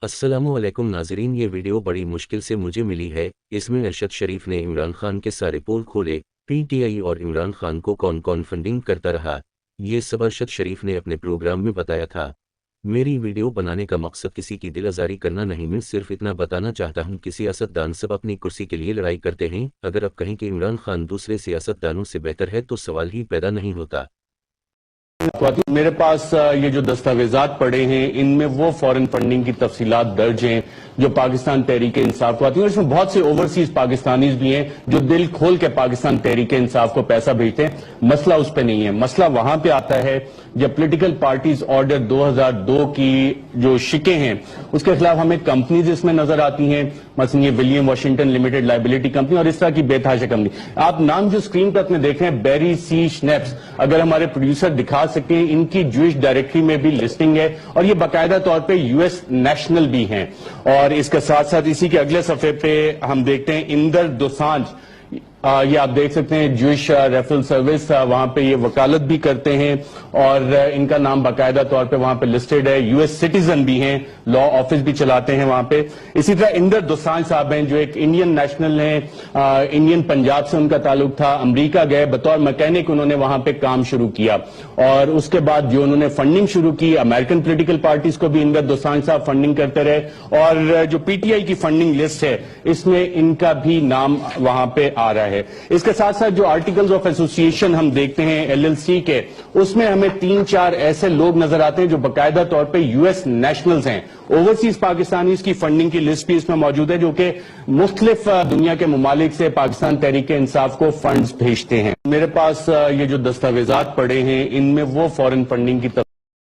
अस्सलामुअलैकुम नाजरीन, ये वीडियो बड़ी मुश्किल से मुझे मिली है। इसमें अरशद शरीफ ने इमरान खान के सारे पोल खोले। पीटीआई और इमरान खान को कौन कौन फंडिंग करता रहा, ये सब अरशद शरीफ ने अपने प्रोग्राम में बताया था। मेरी वीडियो बनाने का मकसद किसी की दिल आज़ारी करना नहीं, मैं सिर्फ इतना बताना चाहता हूँ कि सियासतदान सब अपनी कुर्सी के लिए लड़ाई करते हैं। अगर अब कहें कि इमरान खान दूसरे सियासतदानों से बेहतर है तो सवाल ही पैदा नहीं होता। मेरे पास ये जो दस्तावेजात पड़े हैं इनमें वो फॉरेन फंडिंग की तफसीलात दर्ज हैं जो पाकिस्तान तहरीक इंसाफ को आती है, और इसमें बहुत से ओवरसीज पाकिस्तानीज भी हैं जो दिल खोल के पाकिस्तान तहरीक इंसाफ को पैसा भेजते हैं। मसला उस पर नहीं है, मसला वहां पे आता है जब पॉलिटिकल पार्टीज ऑर्डर 2002 की जो शिकें हैं उसके खिलाफ हमें कंपनीज इसमें नजर आती हैं, मसलन ये William Washington limited liability company और इस तरह की बेतहाशा कंपनी। आप नाम जो स्क्रीन पर अपने देख रहे हैं, बैरी सी स्नैप्स, अगर हमारे प्रोड्यूसर दिखा सकते हैं, इनकी ज्यूइश डायरेक्टरी में भी लिस्टिंग है और ये बाकायदा तौर पे यूएस नेशनल भी हैं। और इसके साथ साथ इसी के अगले सफे पे हम देखते हैं इंदर दोसांझ, ये आप देख सकते हैं ज्यूइश रेफरल सर्विस, वहां पे ये वकालत भी करते हैं और इनका नाम बाकायदा तौर पे वहां पे लिस्टेड है। यूएस सिटीजन भी हैं, लॉ ऑफिस भी चलाते हैं वहां पे। इसी तरह इंदर दोसांझ साहब हैं जो एक इंडियन नेशनल हैं, इंडियन पंजाब से उनका ताल्लुक था, अमेरिका गए बतौर मैकेनिक, उन्होंने वहां पे काम शुरू किया और उसके बाद जो उन्होंने फंडिंग शुरू की अमेरिकन पॉलिटिकल पार्टीज को भी इंदर दोसांझ साहब फंडिंग करते रहे। और जो पीटीआई की फंडिंग लिस्ट है इसमें इनका भी नाम वहां पे आ रहा है। इसके साथ साथ जो आर्टिकल्स ऑफ एसोसिएशन हम देखते हैं एलएलसी के, उसमें हमें 3-4 ऐसे लोग नजर आते हैं जो बाकायदा तौर पे यूएस नेशनल्स हैं। ओवरसीज पाकिस्तानीज की फंडिंग की लिस्ट भी इसमें मौजूद है जो कि मुख्तलिफ दुनिया के ममालिक से पाकिस्तान तहरीक इंसाफ को फंड्स भेजते हैं। मेरे पास ये जो दस्तावेजात पड़े हैं इनमें वो फॉरेन फंडिंग की